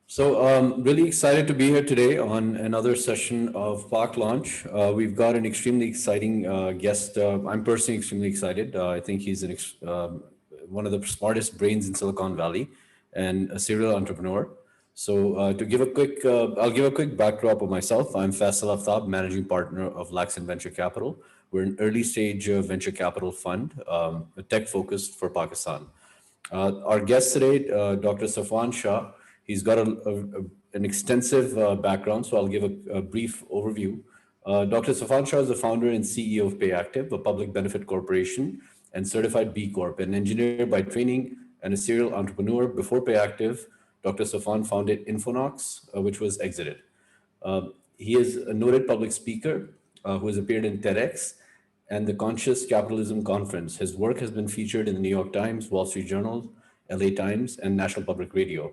Really excited to be here today on another session of Park Launch. We've got an extremely exciting guest. I'm personally extremely excited. I think he's one of the smartest brains in Silicon Valley and a serial entrepreneur. I'll give a quick backdrop of myself. I'm Faisal Aftab, managing partner of Lakson Venture Capital. We're an early stage venture capital fund, a tech focused for Pakistan. Our guest today, Dr. Safwan Shah, he's got an extensive background, so I'll give a brief overview. Dr. Safwan Shah is the founder and CEO of PayActiv, a public benefit corporation and certified B Corp, an engineer by training and a serial entrepreneur. Before PayActiv, Dr. Safwan founded Infonox, which was exited. He is a noted public speaker who has appeared in TEDx and the Conscious Capitalism Conference. His work has been featured in the New York Times, Wall Street Journal, LA Times, and National Public Radio.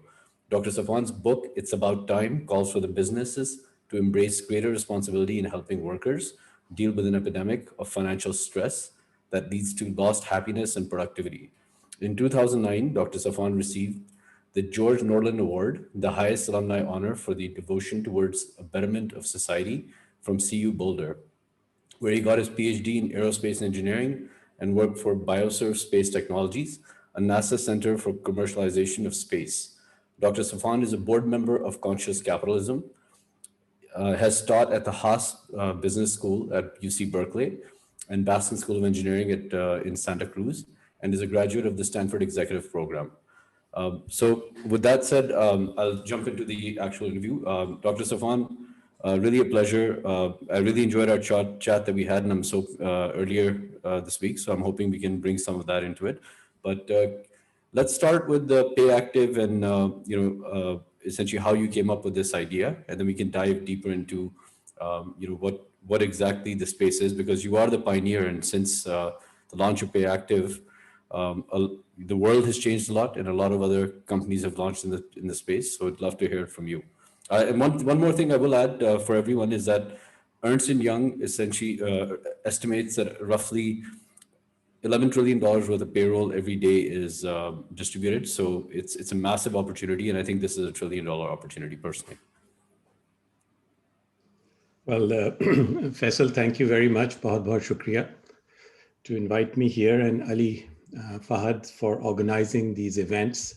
Dr. Safwan's book, It's About Time, calls for the businesses to embrace greater responsibility in helping workers deal with an epidemic of financial stress that leads to lost happiness and productivity. In 2009, Dr. Safwan received the George Norland Award, the highest alumni honor for the devotion towards a betterment of society from CU Boulder, where he got his PhD in aerospace engineering and worked for Bioserve Space Technologies, a NASA Center for Commercialization of Space. Dr. Safwan is a board member of Conscious Capitalism, has taught at the Haas Business School at UC Berkeley and Baskin School of Engineering in Santa Cruz, and is a graduate of the Stanford Executive Program. So with that said, I'll jump into the actual interview. Dr. Safwan, really a pleasure. I really enjoyed our chat that we had, and I'm so earlier this week. So I'm hoping we can bring some of that into it. But let's start with the PayActiv and essentially how you came up with this idea, and then we can dive deeper into what exactly the space is, because you are the pioneer, and since the launch of PayActiv, the world has changed a lot, and a lot of other companies have launched in the space. So I'd love to hear it from you. And one more thing I will add for everyone is that Ernst & Young essentially estimates that roughly $11 trillion worth of payroll every day is distributed. So it's a massive opportunity, and I think this is $1 trillion opportunity personally. Well, Faisal, thank you very much. Bahut bahut shukriya to invite me here, and Ali Fahad for organizing these events.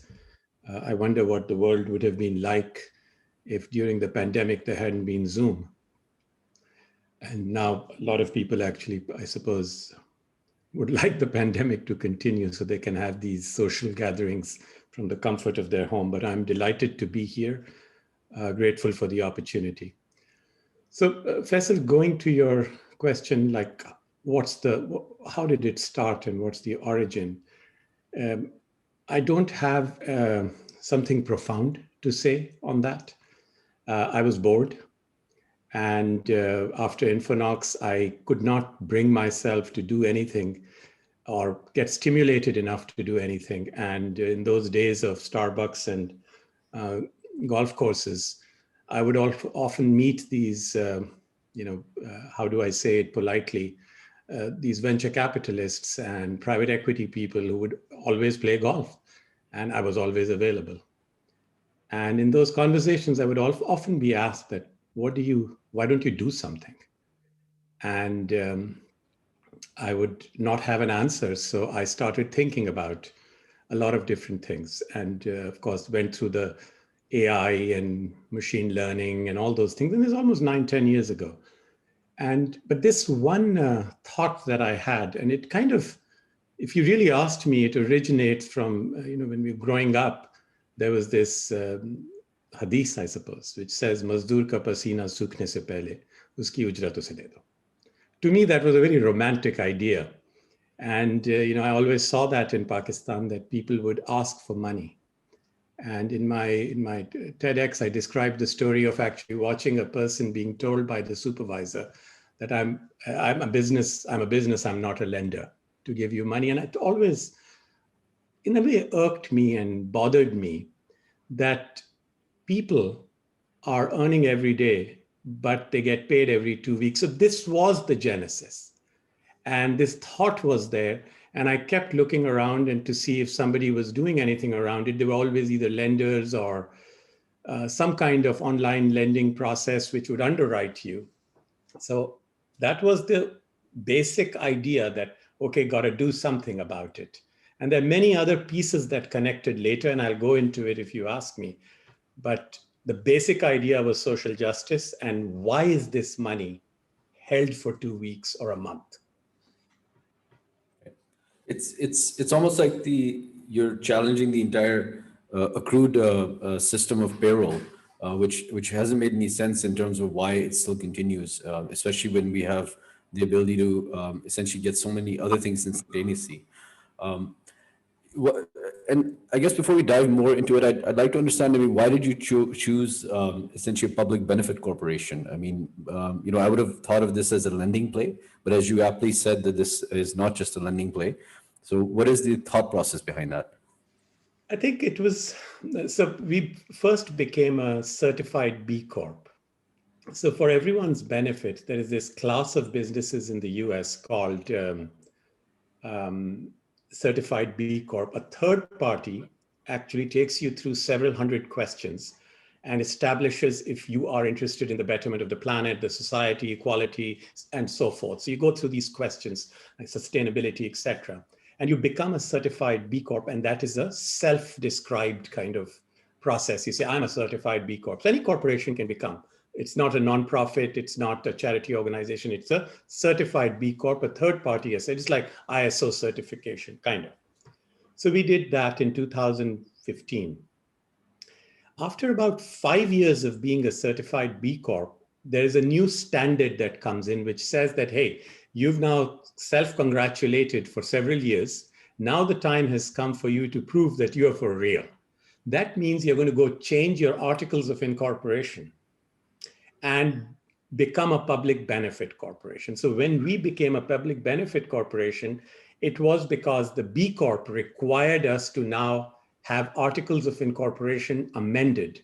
I wonder what the world would have been like if during the pandemic there hadn't been Zoom. And now a lot of people actually, I suppose, would like the pandemic to continue so they can have these social gatherings from the comfort of their home. But I'm delighted to be here, grateful for the opportunity. So Faisal, going to your question, like how did it start and what's the origin? I don't have something profound to say on that. I was bored, and after Infonox, I could not bring myself to do anything or get stimulated enough to do anything. And in those days of Starbucks and golf courses, I would often meet these, how do I say it politely, these venture capitalists and private equity people who would always play golf, and I was always available. And in those conversations, I would often be asked that, why don't you do something? And I would not have an answer. So I started thinking about a lot of different things. And of course, went through the AI and machine learning and all those things. And this is almost 9-10 years ago. But this one thought that I had, and it kind of, if you really asked me, it originates from, when we were growing up, there was this hadith, I suppose, which says, Mazdoor ka pasina sukhne se pehle, uski ujrat use de do. To me, that was a very romantic idea. And, I always saw that in Pakistan, that people would ask for money. And in my TEDx, I described the story of actually watching a person being told by the supervisor that I'm a business, I'm not a lender, to give you money. And it always, in a way, irked me and bothered me that people are earning every day, but they get paid every 2 weeks. So this was the genesis. And this thought was there. And I kept looking around and to see if somebody was doing anything around it. They were always either lenders or some kind of online lending process which would underwrite you. So that was the basic idea that, okay, got to do something about it. And there are many other pieces that connected later, and I'll go into it if you ask me. But the basic idea was social justice, and why is this money held for 2 weeks or a month? It's almost like you're challenging the entire accrued system of payroll, which hasn't made any sense in terms of why it still continues, especially when we have the ability to essentially get so many other things instantaneously. And I guess before we dive more into it, I'd like to understand, I mean, why did you choose essentially a public benefit corporation? I mean, I would have thought of this as a lending play, but as you aptly said, that this is not just a lending play. So what is the thought process behind that? I think it was, so we first became a certified B Corp. So for everyone's benefit, there is this class of businesses in the US called certified B Corp. A third party actually takes you through several hundred questions and establishes if you are interested in the betterment of the planet, the society, equality, and so forth. So you go through these questions like sustainability, etc., and you become a certified B Corp, and that is a self-described kind of process. You say, I'm a certified B Corp. So any corporation can become. It's not a nonprofit, it's not a charity organization, it's a certified B Corp, a third party has said, it's like ISO certification, kind of. So we did that in 2015. After about 5 years of being a certified B Corp, there is a new standard that comes in which says that, hey, you've now self-congratulated for several years. Now the time has come for you to prove that you are for real. That means you're going to go change your articles of incorporation and become a public benefit corporation. So when we became a public benefit corporation, it was because the B Corp required us to now have articles of incorporation amended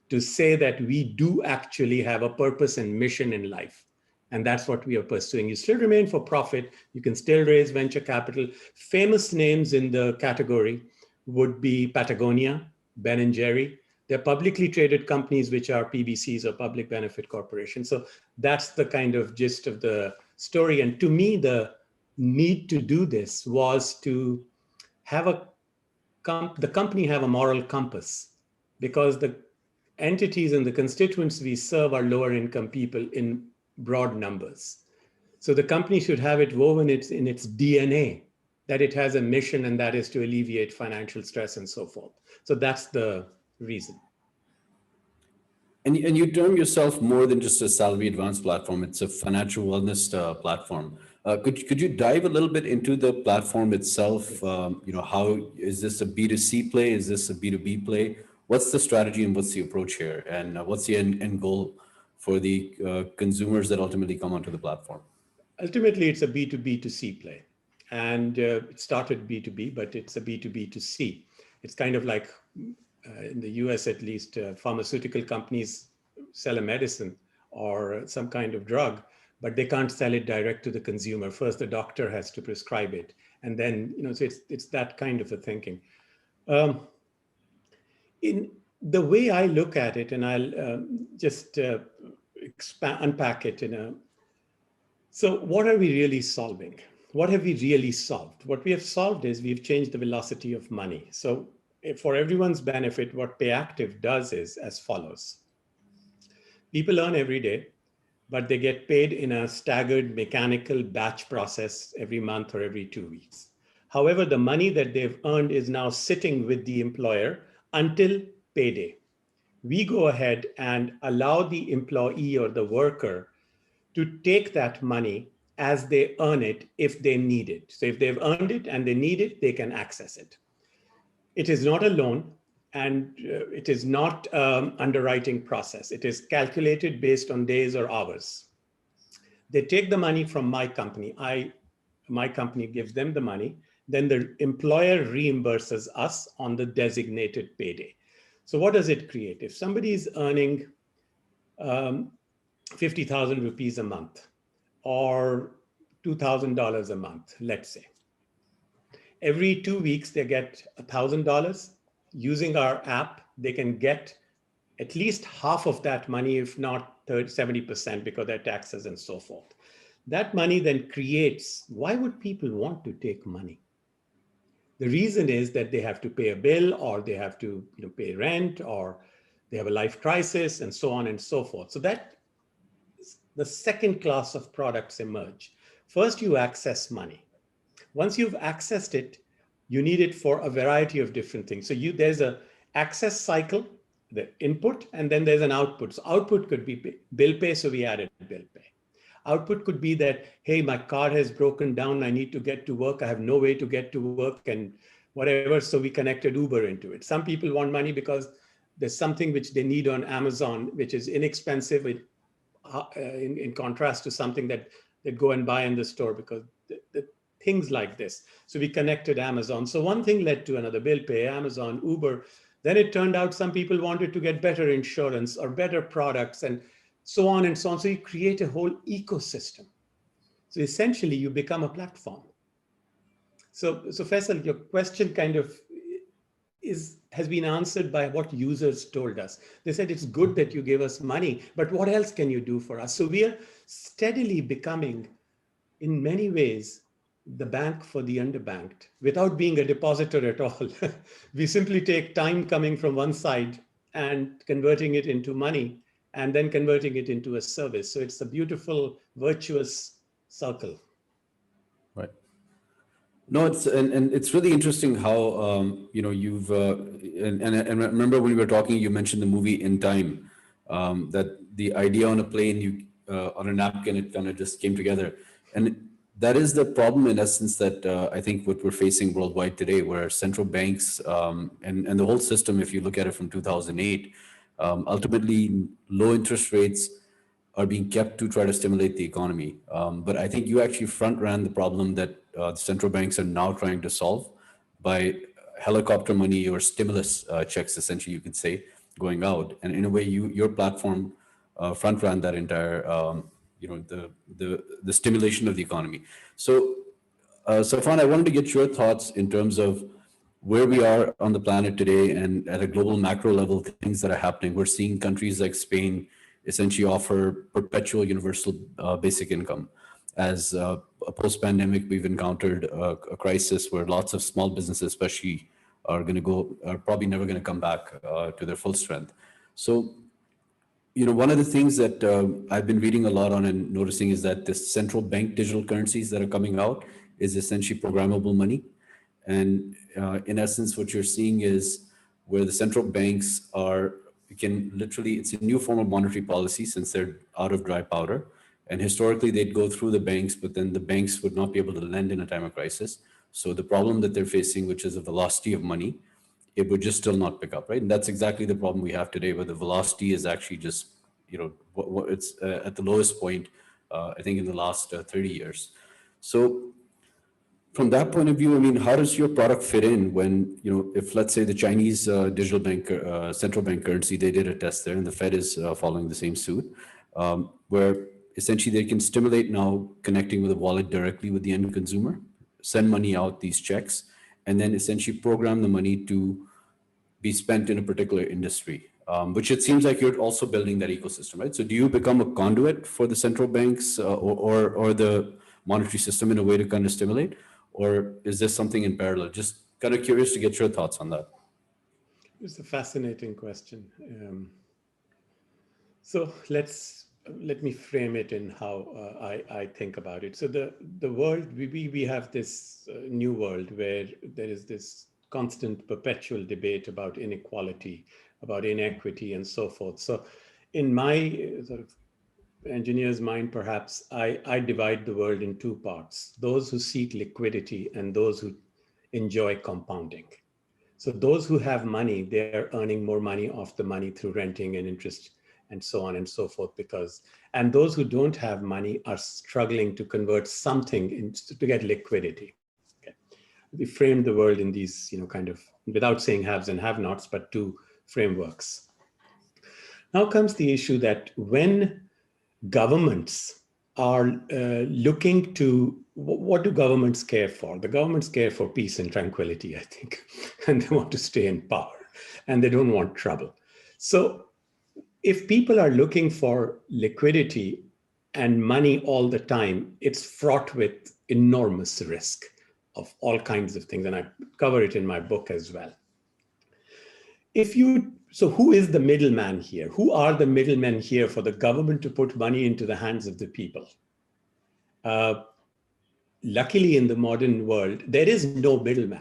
to say that we do actually have a purpose and mission in life. And that's what we are pursuing. You still remain for profit. You can still raise venture capital. Famous names in the category would be Patagonia, Ben & Jerry. They're publicly traded companies, which are PBCs or public benefit corporations. So that's the kind of gist of the story. And to me, the need to do this was to have the company have a moral compass, because the entities and the constituents we serve are lower income people in broad numbers. So the company should have it woven in its DNA that it has a mission, and that is to alleviate financial stress and so forth. So that's the reason. And you term yourself more than just a salary advance platform. It's a financial wellness platform. Could you dive a little bit into the platform itself? How is this a B2C play? Is this a B2B play? What's the strategy and what's the approach here? And what's the end goal for the consumers that ultimately come onto the platform? Ultimately, it's a B2B2C play. And it started B2B, but it's a B2B2C. It's kind of like in the US, at least, pharmaceutical companies sell a medicine or some kind of drug, but they can't sell it direct to the consumer. First, the doctor has to prescribe it. And then, so it's that kind of a thinking. In the way I look at it, and I'll just unpack it so what are we really solving? What have we really solved? What we have solved is we've changed the velocity of money. So for everyone's benefit, what PayActiv does is as follows. People earn every day, but they get paid in a staggered mechanical batch process every month or every 2 weeks. However, the money that they've earned is now sitting with the employer until payday. We go ahead and allow the employee or the worker to take that money as they earn it if they need it. So if they've earned it and they need it, they can access it. It is not a loan, and it is not an underwriting process. It is calculated based on days or hours. They take the money from my company. My company gives them the money. Then the employer reimburses us on the designated payday. So what does it create? If somebody is earning 50,000 rupees a month or $2,000 a month, let's say, every 2 weeks they get $1,000. Using our app, they can get at least half of that money, if not 70%, because there are taxes and so forth. That money then creates, why would people want to take money? The reason is that they have to pay a bill, or they have to pay rent, or they have a life crisis, and so on and so forth. So that the second class of products emerge. First, you access money. Once you've accessed it, you need it for a variety of different things. So there's a access cycle, the input, and then there's an output. So output could be bill pay, so we added bill pay. Output could be that, hey, my car has broken down, I need to get to work, I have no way to get to work, and whatever, so we connected Uber into it. Some people want money because there's something which they need on Amazon, which is inexpensive in contrast to something that they go and buy in the store, because the things like this. So we connected Amazon. So one thing led to another, bill pay, Amazon, Uber. Then it turned out some people wanted to get better insurance or better products, and so on and so on. So you create a whole ecosystem. So essentially you become a platform. So Faisal, your question kind of has been answered by what users told us. They said, it's good that you give us money, but what else can you do for us? So we are steadily becoming, in many ways, the bank for the underbanked, without being a depositor at all. We simply take time coming from one side and converting it into money, and then converting it into a service. So it's a beautiful, virtuous circle. Right. No, and it's really interesting how you've and remember when we were talking, you mentioned the movie In Time, that the idea on a plane, on a napkin, it kind of just came together, and that is the problem in essence that I think what we're facing worldwide today, where central banks and the whole system, if you look at it from 2008, ultimately low interest rates are being kept to try to stimulate the economy. But I think you actually front ran the problem that the central banks are now trying to solve by helicopter money or stimulus checks, essentially, you could say, going out. And in a way, your platform front ran that entire, the stimulation of the economy. So, Safwan, I wanted to get your thoughts in terms of where we are on the planet today, and at a global macro level, things that are happening. We're seeing countries like Spain essentially offer perpetual universal basic income. As a post-pandemic, we've encountered a crisis where lots of small businesses, especially, are probably never going to come back to their full strength. So, one of the things that I've been reading a lot on and noticing is that the central bank digital currencies that are coming out is essentially programmable money. And in essence, what you're seeing is where the central banks it's a new form of monetary policy since they're out of dry powder. And historically, they'd go through the banks, but then the banks would not be able to lend in a time of crisis. So the problem that they're facing, which is the velocity of money, it would just still not pick up, right? And that's exactly the problem we have today, where the velocity is actually just, it's at the lowest point, I think, in the last 30 years. So from that point of view, I mean, how does your product fit in when, if let's say the Chinese digital bank, central bank currency, they did a test there, and the Fed is following the same suit, where essentially they can stimulate now connecting with a wallet directly with the end consumer, send money out, these checks, and then essentially program the money to be spent in a particular industry, which it seems like you're also building that ecosystem, right? So do you become a conduit for the central banks or the monetary system in a way to kind of stimulate? Or is this something in parallel? Just kind of curious to get your thoughts on that. It's a fascinating question. So let me frame it in how I think about it. So the world, we have this new world where there is this constant perpetual debate about inequality, about inequity, and so forth. So in my sort of engineer's mind, perhaps, I divide the world in two parts: those who seek liquidity and those who enjoy compounding. So those who have money, they're earning more money off the money through renting and interest and so on and so forth, and those who don't have money are struggling to convert something to get liquidity. Okay. We frame the world in these, kind of, without saying haves and have-nots, but two frameworks. Now comes the issue that when governments are looking to, what do governments care for? The governments care for peace and tranquility, I think, and they want to stay in power, and they don't want trouble. So if people are looking for liquidity and money all the time, it's fraught with enormous risk of all kinds of things. And I cover it in my book as well. So who is the middleman here? Who are the middlemen here for the government to put money into the hands of the people? Luckily, in the modern world, there is no middleman.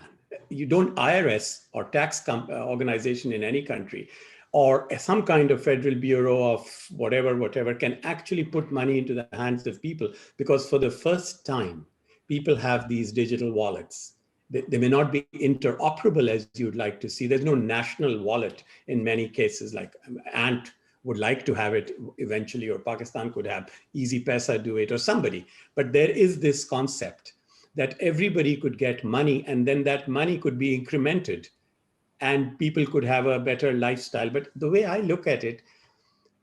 You don't IRS or tax organization in any country or some kind of federal bureau of whatever can actually put money into the hands of people, because for the first time, people have these digital wallets. They may not be interoperable as you'd like to see. There's no national wallet in many cases, like Ant would like to have it eventually, or Pakistan could have Easy Paisa do it, or somebody. But there is this concept that everybody could get money, and then that money could be incremented and people could have a better lifestyle. But the way I look at it,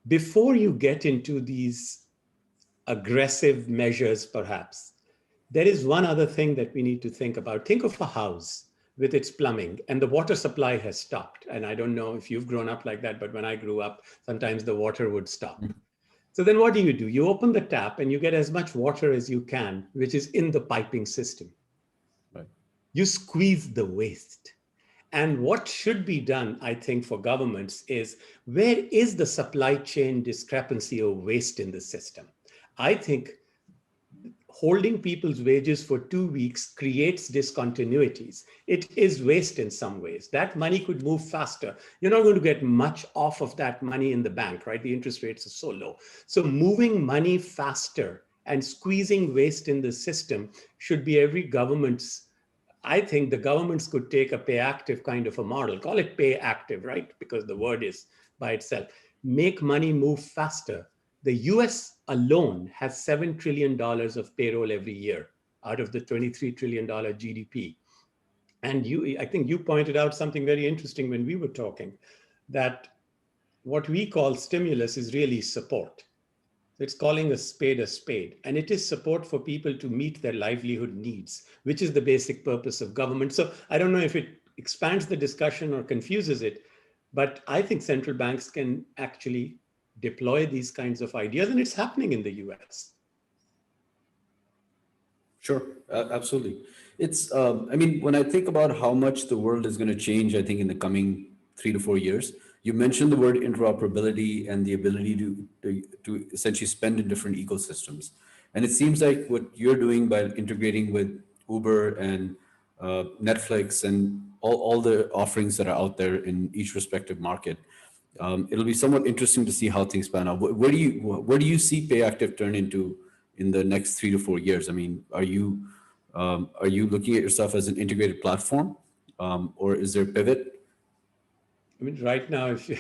before you get into these aggressive measures, perhaps, there is one other thing that we need to think about. Think of a house with its plumbing and the water supply has stopped. And I don't know if you've grown up like that, but when I grew up, sometimes the water would stop. So then what do? You open the tap and you get as much water as you can, which is in the piping system. Right. You squeeze the waste. And what should be done, I think, for governments is, where is the supply chain discrepancy or waste in the system? I think holding people's wages for 2 weeks creates discontinuities. It is waste in some ways. That money could move faster. You're not going to get much off of that money in the bank, right? The interest rates are so low. So moving money faster and squeezing waste in the system should be every government's. I think the governments could take a PayActiv kind of a model, call it PayActiv, right? Because the word is by itself. Make money move faster. The US alone has $7 trillion of payroll every year out of the $23 trillion GDP. And I think you pointed out something very interesting when we were talking, that what we call stimulus is really support. It's calling a spade, and it is support for people to meet their livelihood needs, which is the basic purpose of government. So I don't know if it expands the discussion or confuses it, but I think central banks can actually deploy these kinds of ideas, and it's happening in the US. Sure, absolutely. It's, I mean, when I think about how much the world is going to change, I think in the coming 3 to 4 years, you mentioned the word interoperability and the ability to essentially spend in different ecosystems. And it seems like what you're doing by integrating with Uber and Netflix and all the offerings that are out there in each respective market, it'll be somewhat interesting to see how things pan out. Where do you see PayActiv turn into in the next 3 to 4 years? I mean, are you looking at yourself as an integrated platform, or is there a pivot? I mean, right now, if you,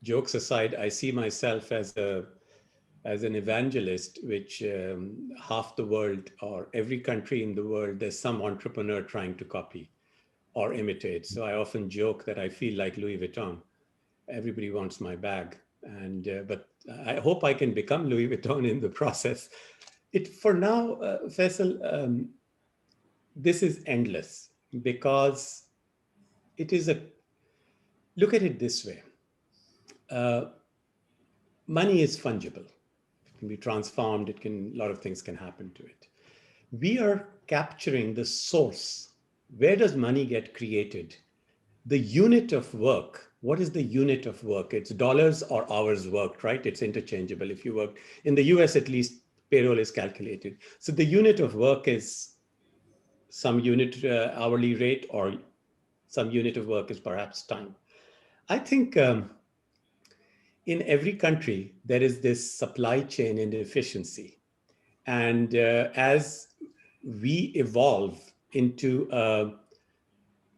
jokes aside, I see myself as an evangelist, which half the world or every country in the world, there's some entrepreneur trying to copy or imitate. So I often joke that I feel like Louis Vuitton. Everybody wants my bag, and but I hope I can become Louis Vuitton in the process. For now, Faisal, this is endless, because it is look at it this way. Money is fungible. It can be transformed. A lot of things can happen to it. We are capturing the source. Where does money get created? The unit of work. What is the unit of work? It's dollars or hours worked, right? It's interchangeable. If you work in the US, at least payroll is calculated. So the unit of work is some unit hourly rate, or some unit of work is perhaps time. I think in every country, there is this supply chain inefficiency. And as we evolve into a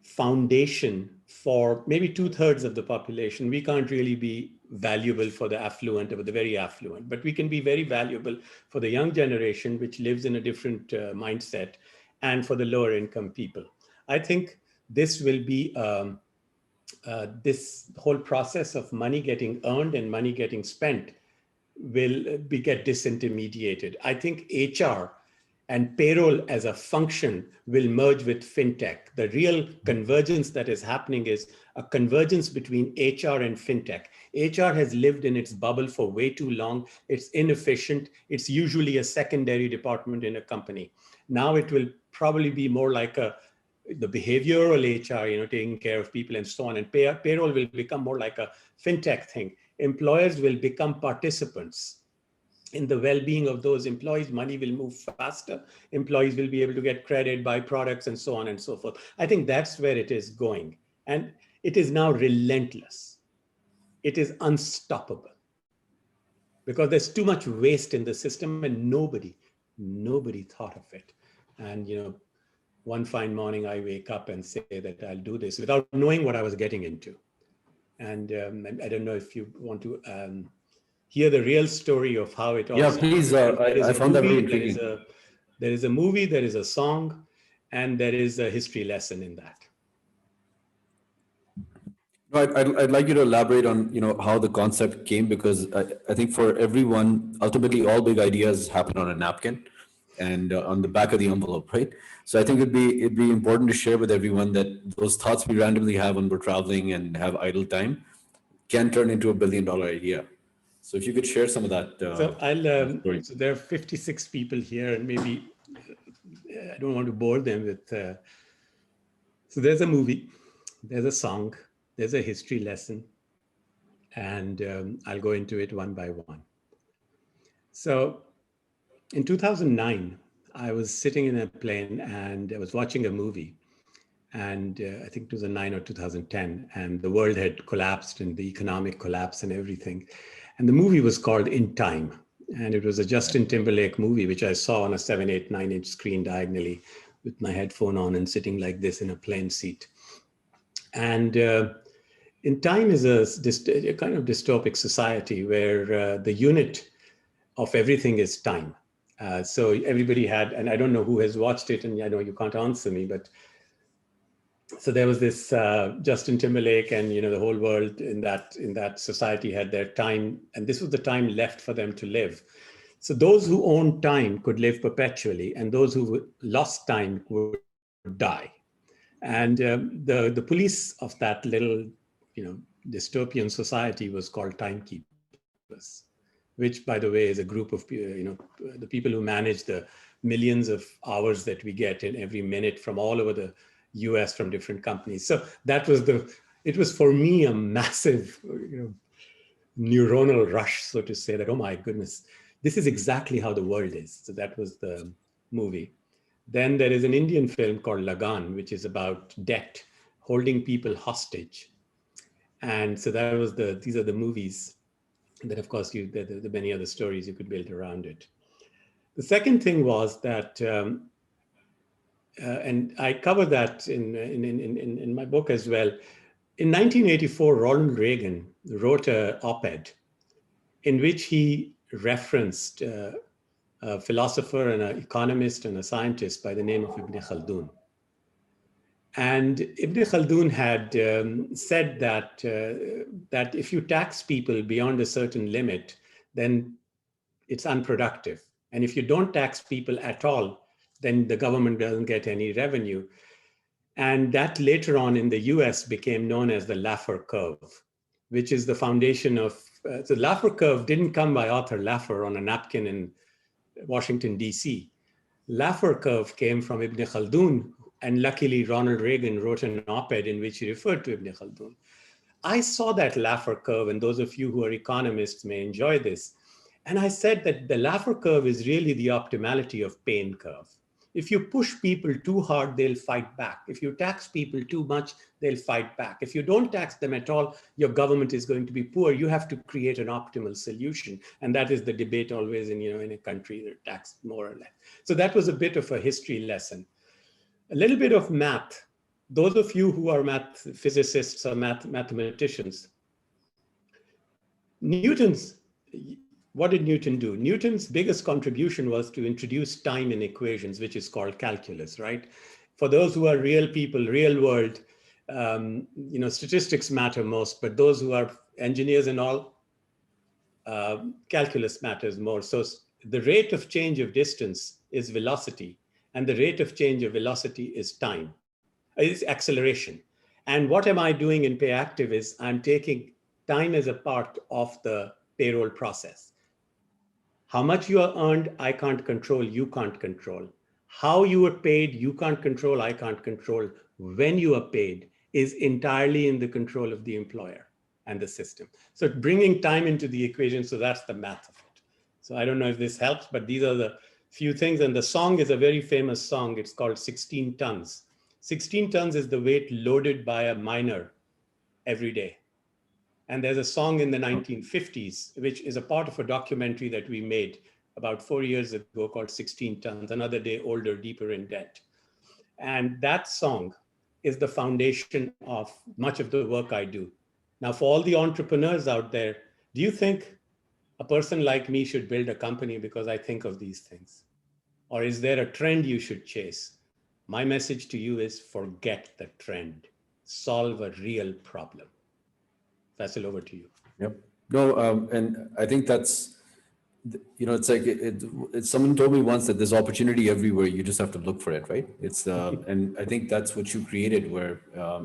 foundation for maybe 2/3 of the population, we can't really be valuable for the affluent or the very affluent, but we can be very valuable for the young generation, which lives in a different mindset, and for the lower income people. I think this will be this whole process of money getting earned and money getting spent will get disintermediated. I think HR and payroll as a function will merge with fintech. The real convergence that is happening is a convergence between HR and fintech. HR has lived in its bubble for way too long. It's inefficient. It's usually a secondary department in a company. Now it will probably be more like the behavioral HR, taking care of people and so on. And payroll will become more like a fintech thing. Employers will become participants in the well-being of those employees. Money will move faster. Employees will be able to get credit, buy products, and so on and so forth. I think that's where it is going. And it is now relentless. It is unstoppable because there's too much waste in the system and nobody thought of it. And, one fine morning I wake up and say that I'll do this without knowing what I was getting into. And I don't know if you want to hear the real story of how it all started. Please. I found that very intriguing. There is a movie, there is a song, and there is a history lesson in that. I'd like you to elaborate on how the concept came, because I think for everyone, ultimately all big ideas happen on a napkin and on the back of the envelope, right? So I think it'd be important to share with everyone that those thoughts we randomly have when we're traveling and have idle time can turn into $1 billion idea. So if you could share some of that. So there are 56 people here, and maybe I don't want to bore them with. So there's a movie, there's a song, there's a history lesson, and I'll go into it one by one. So in 2009, I was sitting in a plane and I was watching a movie, and I think 2009 or 2010, and the world had collapsed and the economic collapse and everything. And the movie was called In Time. And it was a Justin Timberlake movie, which I saw on a 7, 8, 9-inch screen diagonally with my headphone on and sitting like this in a plane seat. And In Time is a kind of dystopic society where the unit of everything is time. So everybody had, and I don't know who has watched it, and I know you can't answer me, but so there was this Justin Timberlake, and the whole world in that society had their time, and this was the time left for them to live. So those who owned time could live perpetually, and those who lost time would die. And the police of that little, dystopian society was called timekeepers, which, by the way, is a group of the people who manage the millions of hours that we get in every minute from all over the US from different companies. So that was it was for me a massive, neuronal rush, so to say, that, oh my goodness, this is exactly how the world is. So that was the movie. Then there is an Indian film called Lagan, which is about debt, holding people hostage. And so that was these are the movies. And then, of course, there are many other stories you could build around it. The second thing was that, and I cover that in my book as well. In 1984, Ronald Reagan wrote an op-ed in which he referenced a philosopher and an economist and a scientist by the name of Ibn Khaldun. And Ibn Khaldun had said that if you tax people beyond a certain limit, then it's unproductive. And if you don't tax people at all, then the government doesn't get any revenue. And that later on in the US became known as the Laffer Curve, which is the foundation of, the Laffer Curve didn't come by Arthur Laffer on a napkin in Washington, DC. Laffer Curve came from Ibn Khaldun, and luckily Ronald Reagan wrote an op-ed in which he referred to Ibn Khaldun. I saw that Laffer Curve, and those of you who are economists may enjoy this. And I said that the Laffer Curve is really the optimality of pain curve. If you push people too hard, they'll fight back. If you tax people too much, they'll fight back. If you don't tax them at all, your government is going to be poor. You have to create an optimal solution. And that is the debate always in a country that taxed more or less. So that was a bit of a history lesson. A little bit of math. Those of you who are math physicists or mathematicians, what did Newton do? Newton's biggest contribution was to introduce time in equations, which is called calculus, right? For those who are real people, real world, statistics matter most, but those who are engineers and all, calculus matters more. So the rate of change of distance is velocity, and the rate of change of velocity is time, is acceleration. And what am I doing in PayActiv is I'm taking time as a part of the payroll process. How much you are earned, I can't control, you can't control. How you are paid, you can't control, I can't control. When you are paid is entirely in the control of the employer and the system. So bringing time into the equation, so that's the math of it. So I don't know if this helps, but these are the few things. And the song is a very famous song. It's called 16 Tons. 16 tons is the weight loaded by a miner every day. And there's a song in the 1950s, which is a part of a documentary that we made about 4 years ago called 16 Tons, Another Day Older, Deeper in Debt. And that song is the foundation of much of the work I do. Now, for all the entrepreneurs out there, do you think a person like me should build a company because I think of these things? Or is there a trend you should chase? My message to you is forget the trend. Solve a real problem. Faisal, over to you. Yep. No, and I think that's, it's like someone told me once that there's opportunity everywhere. You just have to look for it, right? It's and I think that's what you created. Where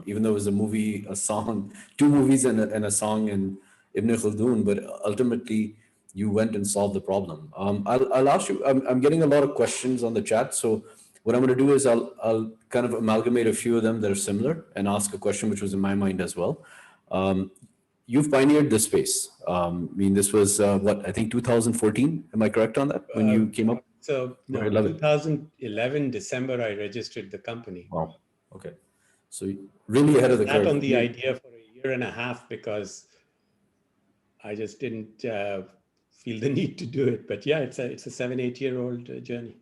even though it was a movie, a song, two movies and a song in Ibn Khaldun, but ultimately you went and solved the problem. I'll ask you. I'm getting a lot of questions on the chat, so what I'm going to do is I'll kind of amalgamate a few of them that are similar and ask a question which was in my mind as well. You've pioneered this space. I mean, this was what, I think 2014. Am I correct on that when you came up? So no, 2011 December, I registered the company. Wow. Okay. So really ahead of the curve. Sat on the idea for a year and a half because I just didn't feel the need to do it. But yeah, it's a 7-8-year-old journey.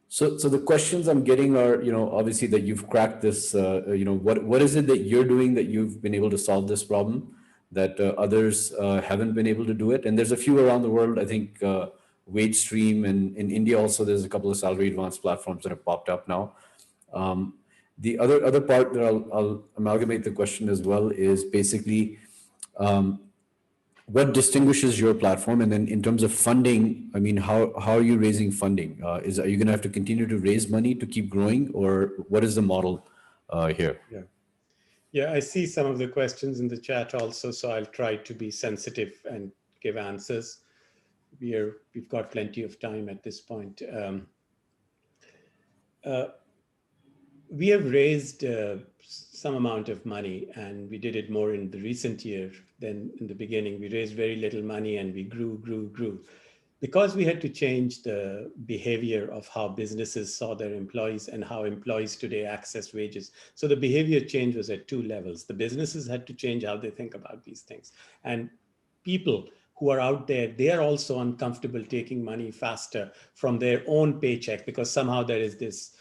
So the questions I'm getting are, obviously that you've cracked this, what is it that you're doing that you've been able to solve this problem that others haven't been able to do it? And there's a few around the world. I think WageStream, and in India also there's a couple of salary advance platforms that have popped up now. The other part that I'll amalgamate the question as well is basically what distinguishes your platform, and then in terms of funding, I mean, how are you raising funding? Are you going to have to continue to raise money to keep growing, or what is the model here? Yeah, I see some of the questions in the chat also, so I'll try to be sensitive and give answers. We've got plenty of time at this point. We have raised some amount of money, and we did it more in the recent year than in the beginning. We raised very little money and we grew. Because we had to change the behavior of how businesses saw their employees and how employees today access wages. So the behavior change was at two levels. The businesses had to change how they think about these things. And people who are out there, they are also uncomfortable taking money faster from their own paycheck because somehow there is this.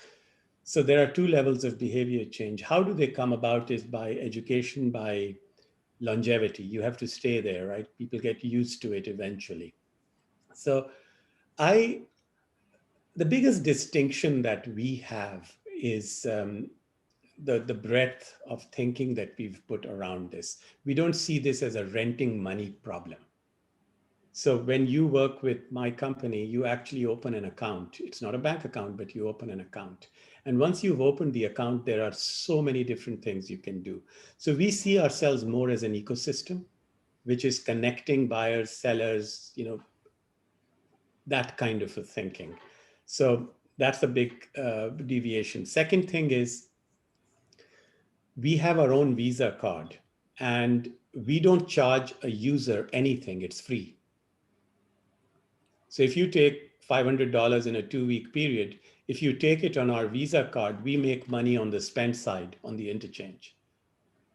So there are two levels of behavior change. How do they come about is by education, by longevity. You have to stay there, right? People get used to it eventually. So the biggest distinction that we have is the breadth of thinking that we've put around this. We don't see this as a renting money problem. So when you work with my company, you actually open an account. It's not a bank account, but you open an account. And once you've opened the account, there are so many different things you can do. So we see ourselves more as an ecosystem, which is connecting buyers, sellers, that kind of a thinking. So that's a big deviation. Second thing is we have our own Visa card and we don't charge a user anything. It's free. So if you take $500 in a 2-week period, if you take it on our Visa card, we make money on the spend side on the interchange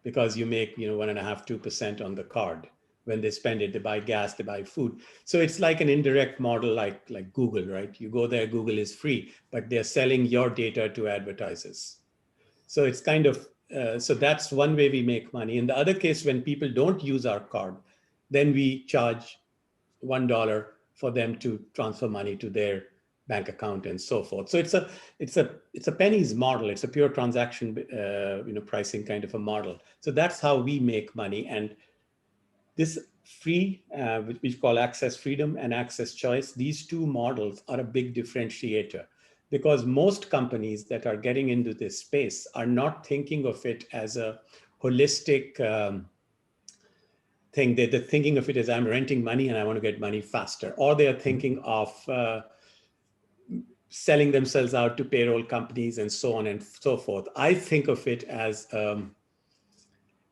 because you make 1.5–2% on the card. When they spend it, they buy gas, they buy food. So it's like an indirect model like Google, right? You go there, Google is free, but they're selling your data to advertisers. So it's kind of, so that's one way we make money. In the other case, when people don't use our card, then we charge $1 for them to transfer money to their bank account and so forth. So it's a pennies model. It's a pure transaction, pricing kind of a model. So that's how we make money. And this free, which we call access freedom and access choice. These two models are a big differentiator because most companies that are getting into this space are not thinking of it as a holistic thing. They're thinking of it as I'm renting money and I want to get money faster, or they are thinking of selling themselves out to payroll companies and so on and so forth. I think of it as a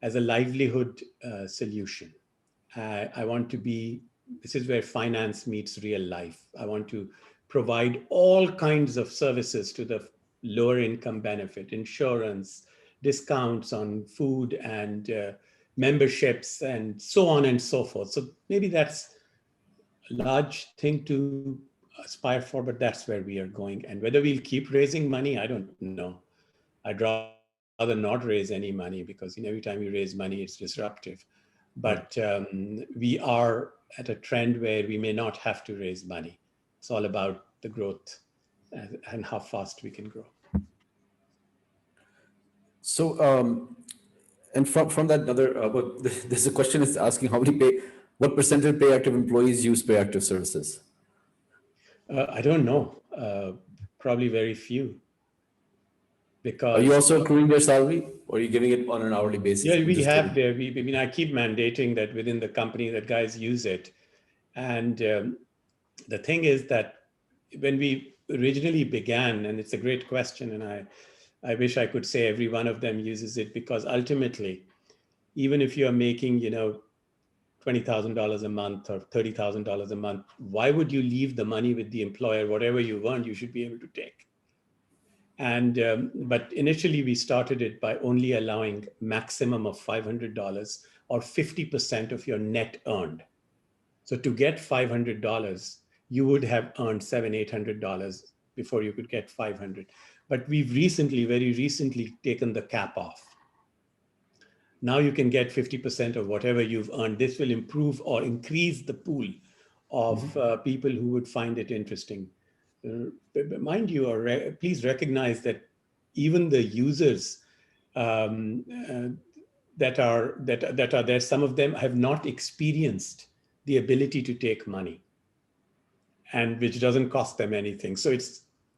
livelihood solution. I want to be, this is where finance meets real life. I want to provide all kinds of services to the lower income benefit, insurance, discounts on food and memberships and so on and so forth. So maybe that's a large thing to aspire for, but that's where we are going. And whether we'll keep raising money, I don't know. I'd rather not raise any money because every time you raise money, it's disruptive. But we are at a trend where we may not have to raise money. It's all about the growth and how fast we can grow. So, and from that another, there's a question is asking what percentage of PayActiv employees use PayActiv services? I don't know. Probably very few. Because are you also accruing their salary, or are you giving it on an hourly basis? Yeah, we have there. I keep mandating that within the company that guys use it. And the thing is that when we originally began, and it's a great question, and I wish I could say every one of them uses it, because ultimately, even if you're making, $20,000 a month or $30,000 a month, why would you leave the money with the employer? Whatever you want, you should be able to take. And but initially we started it by only allowing maximum of $500 or 50% of your net earned. So to get $500, you would have earned $700-800 before you could get 500. But we've very recently taken the cap off. Now you can get 50% of whatever you've earned. This will improve or increase the pool of people who would find it interesting. Mind you, please recognize that even the users that are there, some of them have not experienced the ability to take money, and which doesn't cost them anything. So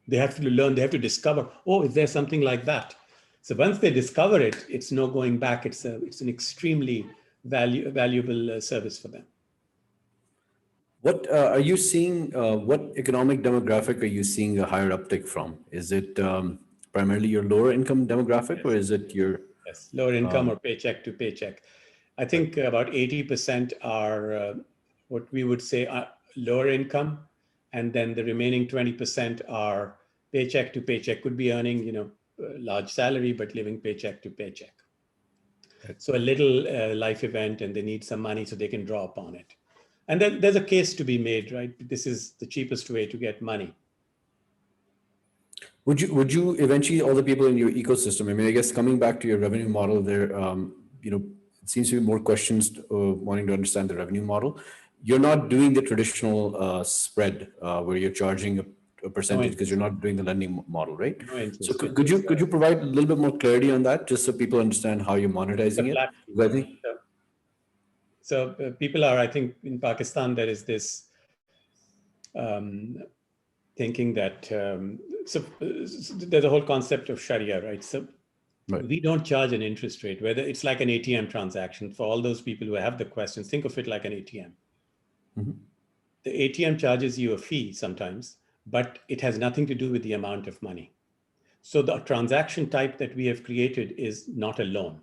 they have to learn, they have to discover, oh, is there something like that? So once they discover it, it's no going back. It's an extremely valuable service for them. What are you seeing? What economic demographic are you seeing a higher uptick from? Is it primarily your lower income demographic, Yes. Or is it your lower income or paycheck to paycheck? I think about 80% are what we would say lower income, and then the remaining 20% are paycheck to paycheck. Could be earning a large salary but living paycheck to paycheck. Right. So a little life event, and they need some money so they can draw upon it. And then there's a case to be made, right? This is the cheapest way to get money. Would you eventually, all the people in your ecosystem, I mean, I guess coming back to your revenue model there, it seems to be more questions wanting to understand the revenue model. You're not doing the traditional spread where you're charging a percentage because you're not doing the lending model, right? No interest. So could you provide a little bit more clarity on that, just so people understand how you're monetizing it? So people are, I think in Pakistan, there is this thinking that, so there's a whole concept of Sharia, right? So we don't charge an interest rate, whether it's like an ATM transaction. For all those people who have the questions, think of it like an ATM. Mm-hmm. The ATM charges you a fee sometimes, but it has nothing to do with the amount of money. So the transaction type that we have created is not a loan.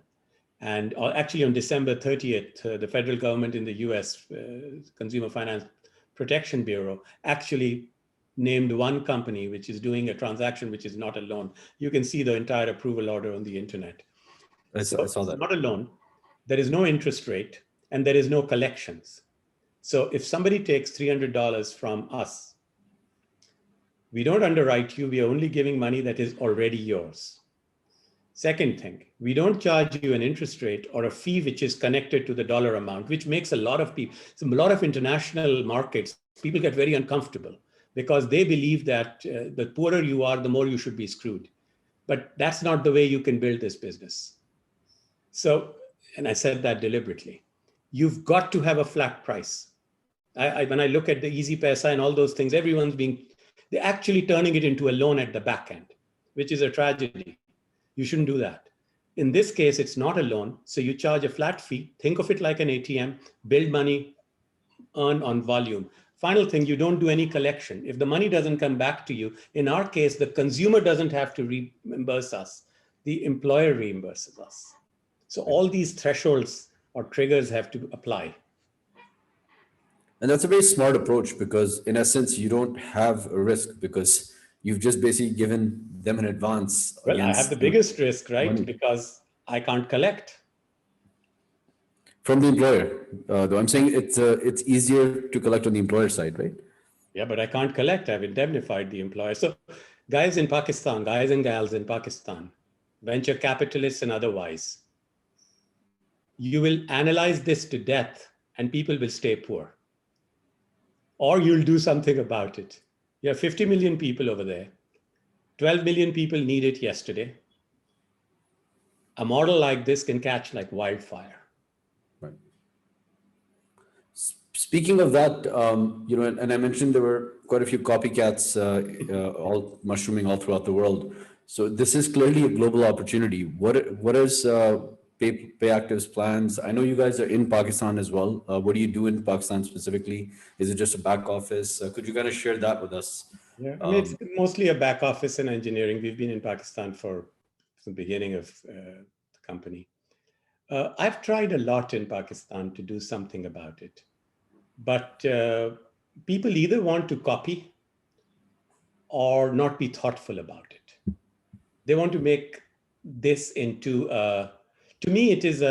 And actually on December 30th, the federal government in the US, Consumer Finance Protection Bureau, actually named one company which is doing a transaction which is not a loan. You can see the entire approval order on the internet. I saw that. It's not a loan. There is no interest rate, and there is no collections. So if somebody takes $300 from us, we don't underwrite you. We are only giving money that is already yours. Second thing, we don't charge you an interest rate or a fee which is connected to the dollar amount, which makes a lot of people, a lot of international markets, people get very uncomfortable because they believe that the poorer you are, the more you should be screwed. But that's not the way you can build this business. So, and I said that deliberately. you've got to have a flat price. When I look at the Easy Paisa and all those things, they're actually turning it into a loan at the back end, which is a tragedy. You shouldn't do that. In this case, it's not a loan. So you charge a flat fee. Think of it like an ATM, build money, earn on volume. Final thing, you don't do any collection. If the money doesn't come back to you, in our case, the consumer doesn't have to reimburse us. The employer reimburses us. So all these thresholds or triggers have to apply. And that's a very smart approach because, in essence, you don't have a risk because you've just basically given them an advance Well, I have the biggest risk, right? money. Because I can't collect. From the employer. Though I'm saying it's easier to collect on the employer side, right? Yeah, but I can't collect. I've indemnified the employer. So guys in Pakistan, guys and gals in Pakistan, venture capitalists and otherwise, you will analyze this to death and people will stay poor. Or you'll do something about it. You have 50 million people over there. 12 million people need it yesterday. A model like this can catch like wildfire. Right. Speaking of that, and I mentioned there were quite a few copycats all mushrooming all throughout the world. So this is clearly a global opportunity. What is PayActiv's plans? I know you guys are in Pakistan as well. What do you do in Pakistan specifically? Is it just a back office? Could you kind of share that with us? Yeah, I mean, it's mostly a back office and engineering. We've been in Pakistan from the beginning of the company. I've tried a lot in Pakistan to do something about it. But people either want to copy or not be thoughtful about it. They want to make this into, to me, it is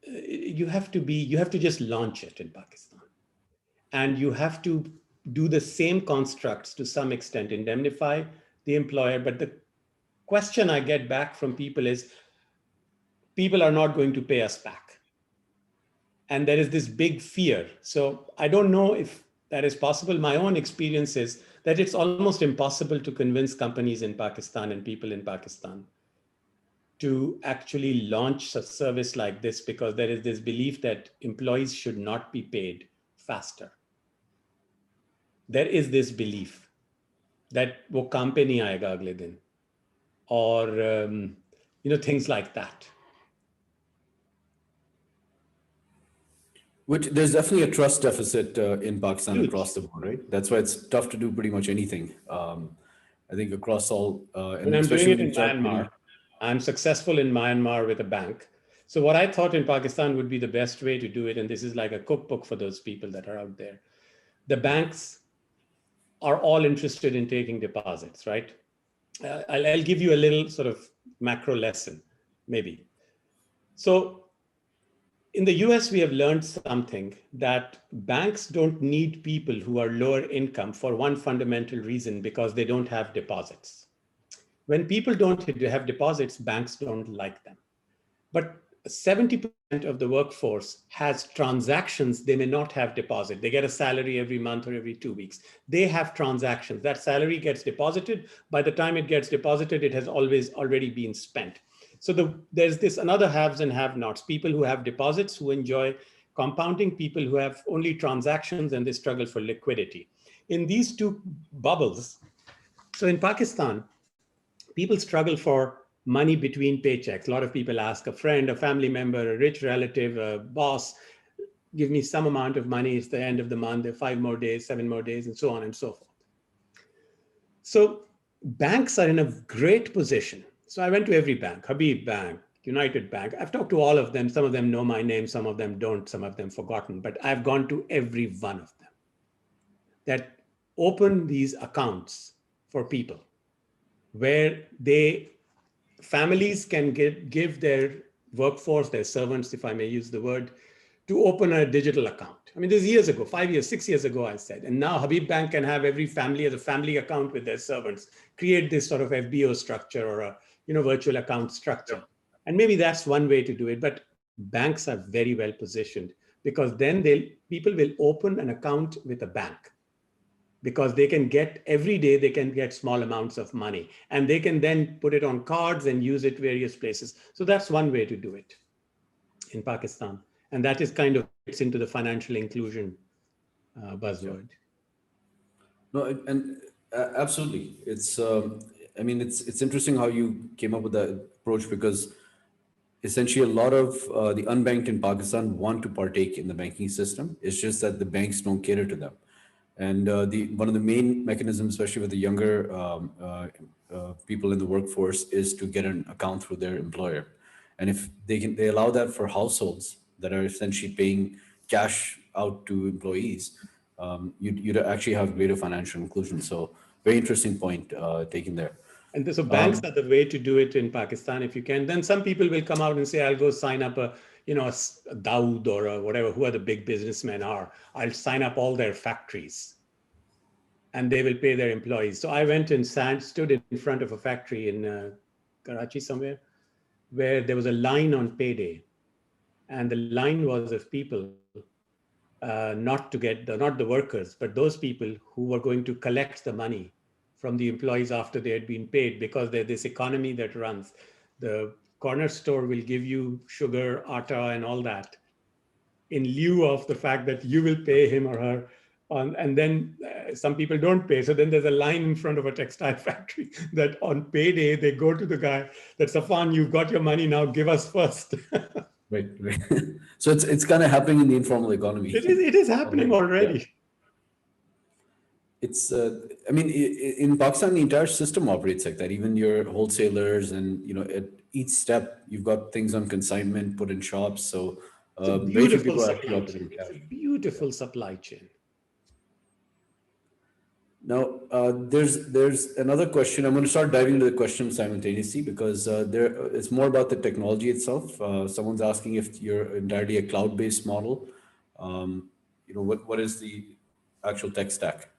you have to just launch it in Pakistan. And you have to do the same constructs to some extent, indemnify the employer. But the question I get back from people is, people are not going to pay us back. And there is this big fear. So I don't know if that is possible. My own experience is that it's almost impossible to convince companies in Pakistan and people in Pakistan to actually launch a service like this, because there is this belief that employees should not be paid faster. There is this belief that wo kaam pe nahi aayega agle din, or things like that. Which there's definitely a trust deficit in Pakistan Huge. across the board, right? That's why it's tough to do pretty much anything. I think across all, When I'm doing it in Myanmar, I'm successful in Myanmar with a bank. So what I thought in Pakistan would be the best way to do it, and this is like a cookbook for those people that are out there. The banks are all interested in taking deposits, right? I'll give you a little sort of macro lesson, maybe. So in the US, we have learned something, that banks don't need people who are lower income for one fundamental reason, because they don't have deposits. When people don't have deposits, banks don't like them. But 70% of the workforce has transactions. They may not have deposit. They get a salary every month or every 2 weeks. They have transactions. That salary gets deposited. By the time it gets deposited, it has already been spent. So there's this another haves and have-nots. People who have deposits, who enjoy compounding, people who have only transactions and they struggle for liquidity. In these two bubbles, so in Pakistan, people struggle for money between paychecks. A lot of people ask a friend, a family member, a rich relative, a boss, give me some amount of money. It's the end of the month. There are 5 more days, 7 more days, and so on and so forth. So banks are in a great position. So I went to every bank, Habib Bank, United Bank. I've talked to all of them. Some of them know my name. Some of them don't. Some of them forgotten. But I've gone to every one of them that open these accounts for people, where families can give their workforce, their servants, if I may use the word, to open a digital account. I mean, this is years ago, 5 years, 6 years ago, I said. And now Habib Bank can have every family as a family account with their servants, create this sort of FBO structure or a virtual account structure. And maybe that's one way to do it. But banks are very well positioned, because then people will open an account with a bank, because they can get every day, they can get small amounts of money, and they can then put it on cards and use it various places. So that's one way to do it in Pakistan. And that is kind of fits into the financial inclusion buzzword. No, absolutely. I mean, it's interesting how you came up with that approach because essentially a lot of the unbanked in Pakistan want to partake in the banking system. It's just that the banks don't cater to them. And the one of the main mechanisms, especially with the younger people in the workforce, is to get an account through their employer. And if they allow that for households that are essentially paying cash out to employees, you'd actually have greater financial inclusion. So very interesting point taken there. And so banks are the way to do it in Pakistan, if you can. Then some people will come out and say, I'll go sign up a Dawood or a whatever, who are the big businessmen are. I'll sign up all their factories and they will pay their employees. So I went and stood in front of a factory in Karachi somewhere where there was a line on payday. And the line was of people not the workers, but those people who were going to collect the money from the employees after they had been paid, because there's this economy that runs. The corner store will give you sugar, atta, and all that in lieu of the fact that you will pay him or her. And then some people don't pay. So then there's a line in front of a textile factory that on payday, they go to the guy that, Safwan, you've got your money now, give us first. Right. So it's kind of happening in the informal economy. It is happening already. Yeah. It's, I mean, in Pakistan, the entire system operates like that. Even your wholesalers and, at each step, you've got things on consignment, put in shops. So very few people are actually operating cash. It's a beautiful supply chain. Now, there's another question. I'm going to start diving into the question simultaneously because it's more about the technology itself. Someone's asking if you're entirely a cloud-based model. What is the actual tech stack?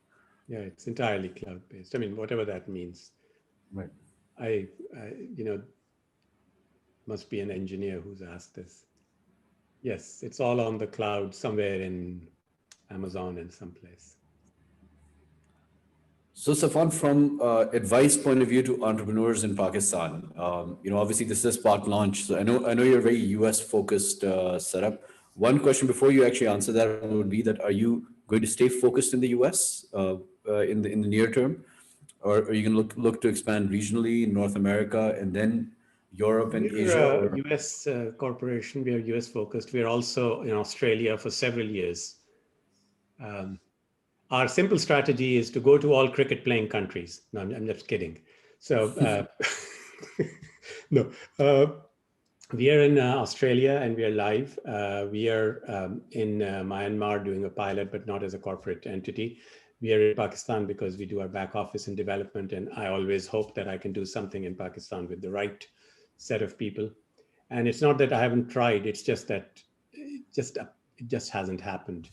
Yeah, it's entirely cloud-based. I mean, whatever that means. Right. I must be an engineer who's asked this. Yes, it's all on the cloud somewhere in Amazon and someplace. So, Safwan, from advice point of view to entrepreneurs in Pakistan, obviously this is Spark launch. So I know you're a very US focused setup. One question before you actually answer that would be that: are you going to stay focused in the US in the near term, or are you going to look to expand regionally in North America and then Europe and Asia? We're a US corporation. We are US focused. We're also in Australia for several years. Our simple strategy is to go to all cricket playing countries. No, I'm just kidding. So, no, we are in Australia and we are live. We are in Myanmar doing a pilot, but not as a corporate entity. We are in Pakistan because we do our back office and development. And I always hope that I can do something in Pakistan with the right set of people. And it's not that I haven't tried. It's just that it just hasn't happened.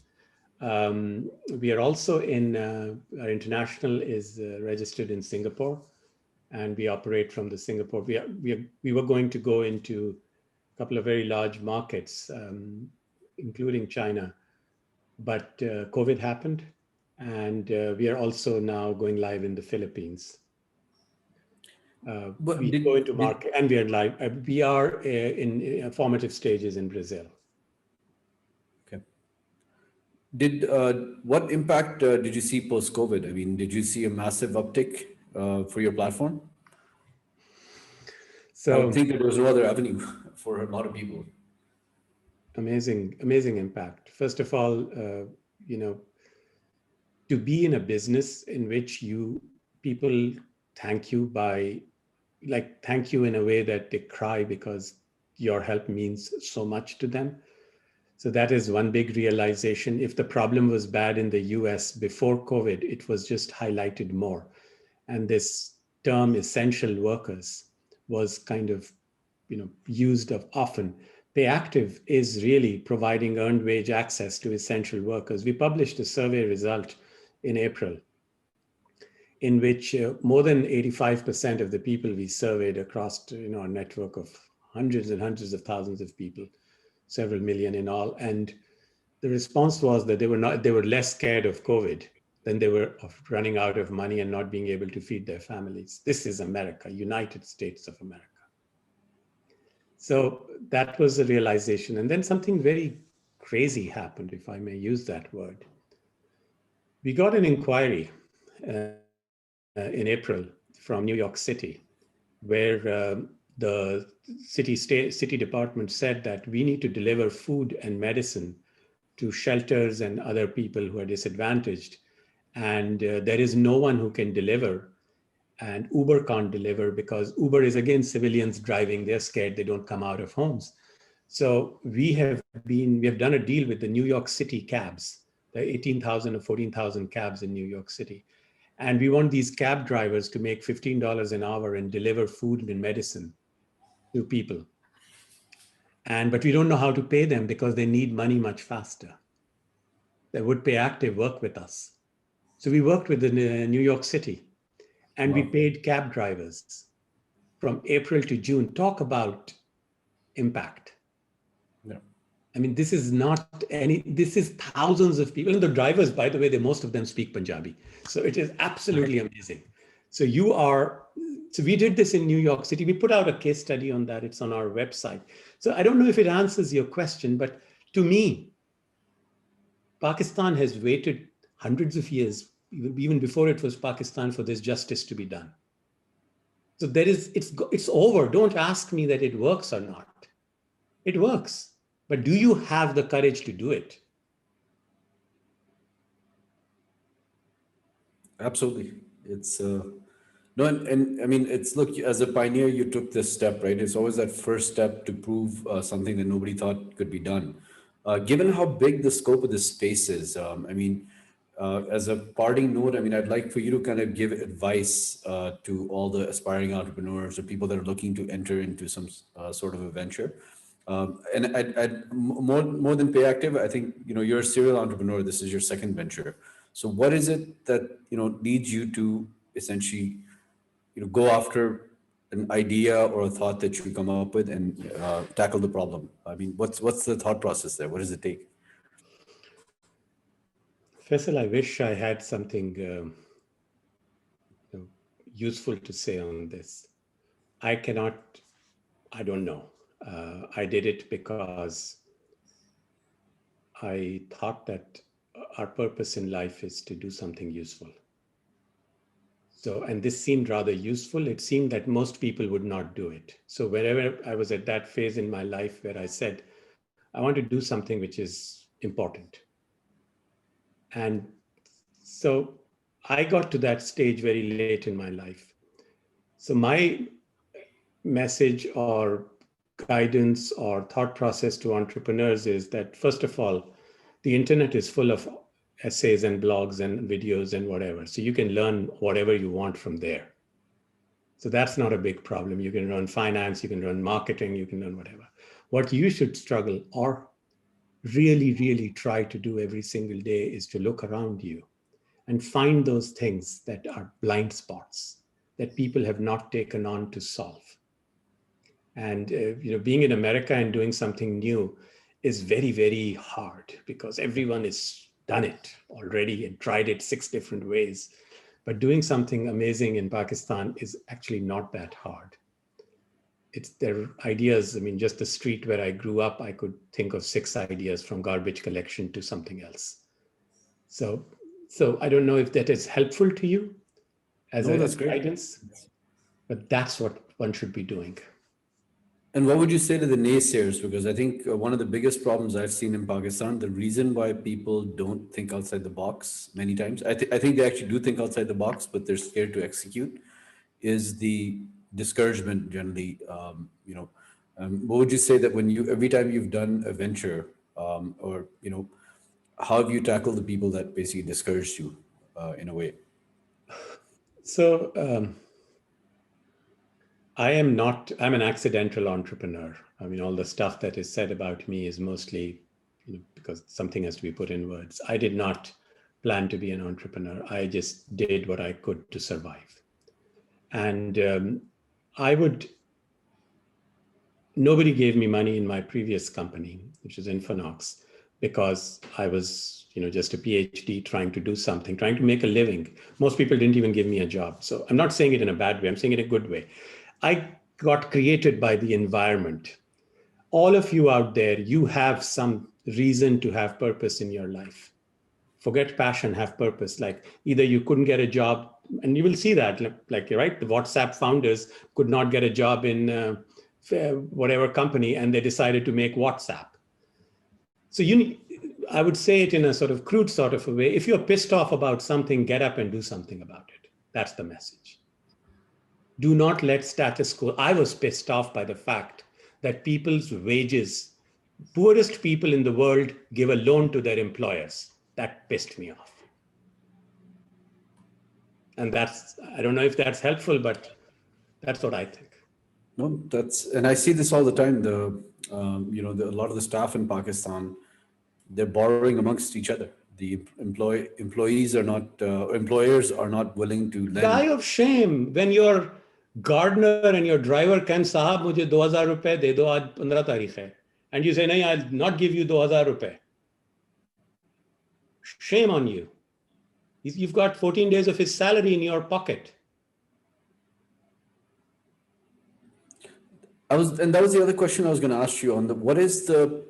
We are also our international is registered in Singapore, and we operate from the Singapore. We were going to go into a couple of very large markets, including China, but COVID happened, and we are also now going live in the Philippines. We go into market, and we are live. We are in formative stages in Brazil. What impact did you see post-COVID? I mean, did you see a massive uptick for your platform? So I would think that there was no other avenue for a lot of people. Amazing impact. First of all, to be in a business in which people thank you thank you in a way that they cry because your help means so much to them. So that is one big realization. If the problem was bad in the US before COVID, it was just highlighted more. And this term essential workers was kind of, used often. PayActiv is really providing earned wage access to essential workers. We published a survey result in April in which more than 85% of the people we surveyed across our network of hundreds and hundreds of thousands of people, several million in all. And the response was that they were less scared of COVID than they were of running out of money and not being able to feed their families. This is America, United States of America. So that was a realization. And then something very crazy happened, if I may use that word. We got an inquiry in April from New York City, where the city department said that we need to deliver food and medicine to shelters and other people who are disadvantaged. And there is no one who can deliver. And Uber can't deliver because Uber is, again, civilians driving. They're scared. They don't come out of homes. So we have done a deal with the New York City cabs, the 18,000 or 14,000 cabs in New York City. And we want these cab drivers to make $15 an hour and deliver food and medicine to people. But we don't know how to pay them because they need money much faster. They would PayActiv work with us. So we worked with the New York City, and we paid cab drivers from April to June. Talk about impact. Yeah. I mean, this is thousands of people. And the drivers, by the way, most of them speak Punjabi. So it is absolutely amazing. So we did this in New York City. We put out a case study on that. It's on our website. So I don't know if it answers your question, but to me, Pakistan has waited hundreds of years, even before it was Pakistan, for this justice to be done. So it's over. Don't ask me that it works or not. It works. But do you have the courage to do it? Absolutely. It's no, and I mean, look, as a pioneer, you took this step, right? It's always that first step to prove something that nobody thought could be done. Given how big the scope of this space is, I mean, as a parting note, I mean, I'd like for you to kind of give advice to all the aspiring entrepreneurs or people that are looking to enter into some sort of a venture. And more than PayActiv, I think, you're a serial entrepreneur. This is your second venture. So what is it that, leads you to essentially, go after an idea or a thought that you come up with and tackle the problem? I mean, what's the thought process there? What does it take? Faisal, I wish I had something useful to say on this. I don't know. I did it because I thought that our purpose in life is to do something useful. So, and this seemed rather useful. It seemed that most people would not do it. So wherever I was at that phase in my life where I said, I want to do something which is important. And so I got to that stage very late in my life. So my message or guidance or thought process to entrepreneurs is that, first of all, the internet is full of essays and blogs and videos and whatever. So you can learn whatever you want from there. So that's not a big problem. You can learn finance, you can learn marketing, you can learn whatever. What you should struggle or really, really try to do every single day is to look around you and find those things that are blind spots that people have not taken on to solve. And being in America and doing something new is very, very hard because everyone has done it already and tried it 6 different ways. But doing something amazing in Pakistan is actually not that hard. It's their ideas. I mean, just the street where I grew up, I could think of 6 ideas from garbage collection to something else. So I don't know if that is helpful to you as guidance, but that's what one should be doing. And what would you say to the naysayers? Because I think one of the biggest problems I've seen in Pakistan, the reason why people don't think outside the box many times, I think they actually do think outside the box, but they're scared to execute, is the discouragement generally. What would you say that every time you've done a venture, or how have you tackled the people that basically discouraged you in a way? So I'm an accidental entrepreneur. I mean, all the stuff that is said about me is mostly because something has to be put in words. I did not plan to be an entrepreneur. I just did what I could to survive. And nobody gave me money in my previous company, which is Infonox, because I was, just a PhD trying to do something, trying to make a living. Most people didn't even give me a job. So I'm not saying it in a bad way. I'm saying it in a good way. I got created by the environment. All of you out there, you have some reason to have purpose in your life. Forget passion, have purpose. Like either you couldn't get a job, and you will see that, like, right, the WhatsApp founders could not get a job in whatever company, and they decided to make WhatsApp. So I would say it in a sort of crude sort of a way. If you're pissed off about something, get up and do something about it. That's the message. Do not let status quo. I was pissed off by the fact that people's wages, poorest people in the world, give a loan to their employers. That pissed me off. And I don't know if that's helpful, but that's what I think. No, and I see this all the time. A lot of the staff in Pakistan, they're borrowing amongst each other. The employers are not willing to lend. Die of shame when your gardener and your driver can, "Sahab, mujhe 2000 rupees de do, aaj 15 tarikh hai." And you say, "No, I'll not give you 2000 rupees." Shame on you. You've got 14 days of his salary in your pocket. And that was the other question I was going to ask you on what is the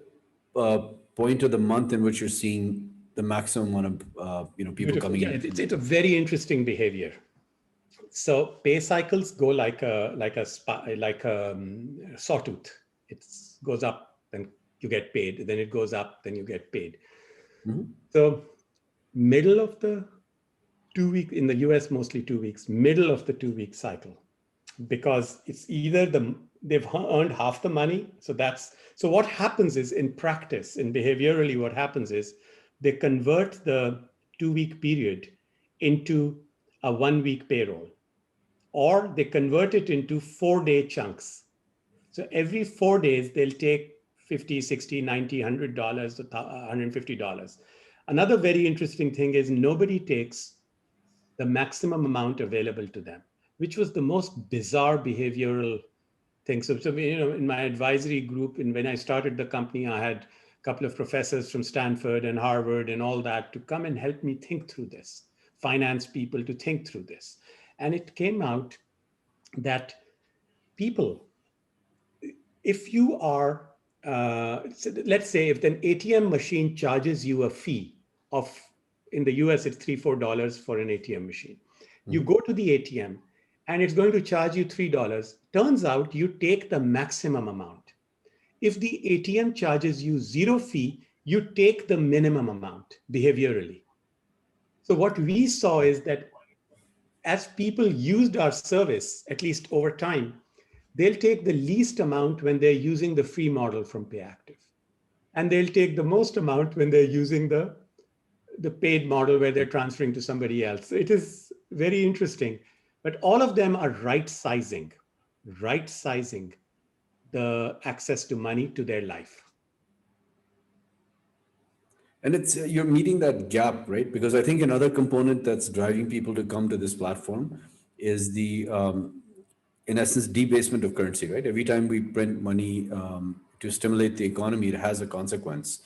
point of the month in which you're seeing the maximum amount of people Beautiful. coming in? It's a very interesting behavior. So pay cycles go like a sawtooth. It goes up, then you get paid. Then it goes up, then you get paid. Mm-hmm. So middle of the 2 week, in the US, mostly 2 weeks, middle of the 2 week cycle, because it's either they've earned half the money. So what happens is, in practice, in behaviorally, what happens is they convert the 2 week period into a 1 week payroll, or they convert it into 4-day chunks. So every 4 days, they'll take $50, $60, $90, $100, $150. Another very interesting thing is nobody takes the maximum amount available to them, which was the most bizarre behavioral thing. So in my advisory group, and when I started the company, I had a couple of professors from Stanford and Harvard and all that to come and help me think through this, finance people to think through this. And it came out that people, if you are, let's say if an ATM machine charges you a fee of, in the US, it's $3, $4 for an ATM machine. Mm-hmm. You go to the ATM and it's going to charge you $3. Turns out you take the maximum amount. If the ATM charges you 0 fee, you take the minimum amount behaviorally. So what we saw is that as people used our service, at least over time, they'll take the least amount when they're using the free model from PayActiv. And they'll take the most amount when they're using the paid model where they're transferring to somebody else. It is very interesting, but all of them are right-sizing the access to money to their life. And you're meeting that gap, right? Because I think another component that's driving people to come to this platform is the, in essence, debasement of currency, right? Every time we print money to stimulate the economy, it has a consequence.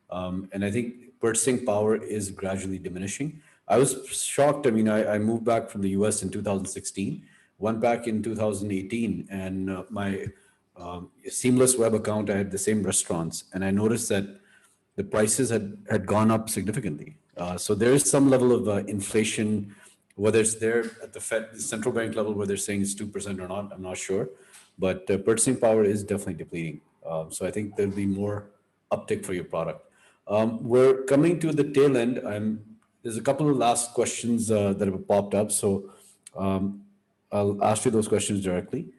And I think purchasing power is gradually diminishing. I was shocked. I mean, I moved back from the US in 2016, went back in 2018, and my Seamless web account, I had the same restaurants, and I noticed that the prices had gone up significantly. So there is some level of inflation, whether it's there at the Fed, the central bank level, where they're saying it's 2% or not, I'm not sure. But purchasing power is definitely depleting. So I think there'll be more uptick for your product. We're coming to the tail end. There's a couple of last questions that have popped up. So I'll ask you those questions directly.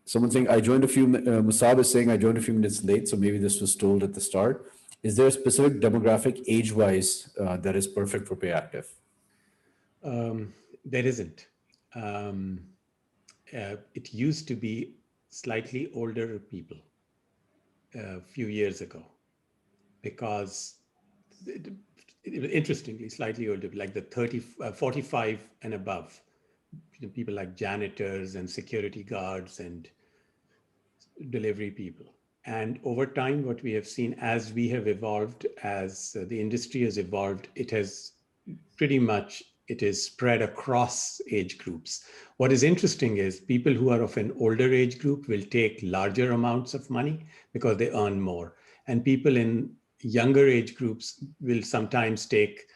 Someone saying, Musab is saying, I joined a few minutes late, so maybe this was told at the start. Is there a specific demographic age-wise that is perfect for PayActiv? There isn't. It used to be slightly older people a few years ago, because interestingly, slightly older, like the 45 and above, people like janitors and security guards and delivery people. And over time, what we have seen as we have evolved, as the industry has evolved, it is spread across age groups. What is interesting is people who are of an older age group will take larger amounts of money because they earn more. And people in younger age groups will sometimes take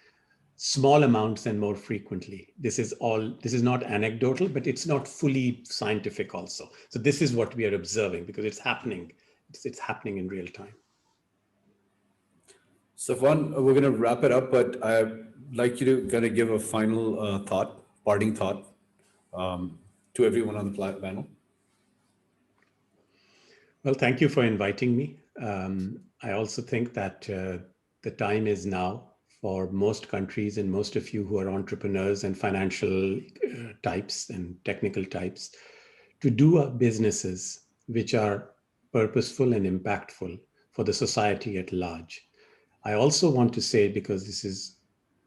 small amounts and more frequently. This is not anecdotal, but it's not fully scientific also. So this is what we are observing because it's happening. It's happening in real time. Safwan, we're going to wrap it up, but I'd like you to kind of give a final parting thought to everyone on the panel. Well, thank you for inviting me. I also think that the time is now for most countries and most of you who are entrepreneurs and financial types and technical types to do businesses which are purposeful and impactful for the society at large. I also want to say, because this is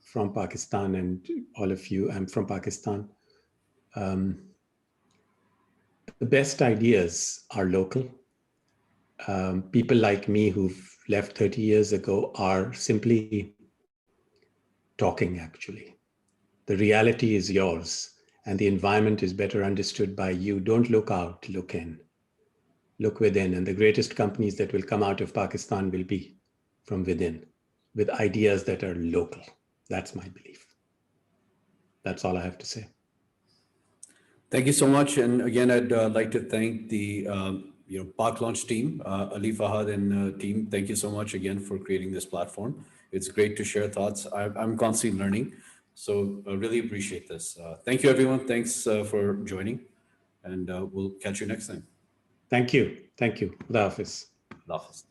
from Pakistan and all of you, I'm from Pakistan, the best ideas are local. People like me who've left 30 years ago are simply talking, actually. The reality is yours, and the environment is better understood by you. Don't look out, look in. Look within, and the greatest companies that will come out of Pakistan will be from within, with ideas that are local. That's my belief. That's all I have to say. Thank you so much. And again, I'd like to thank the Park Launch team, Ali, Fahad, and team. Thank you so much again for creating this platform. It's great to share thoughts. I'm constantly learning, so I really appreciate this. Thank you, everyone. Thanks for joining, and we'll catch you next time. Thank you. Thank you. Khuda Hafiz. Allah Hafiz.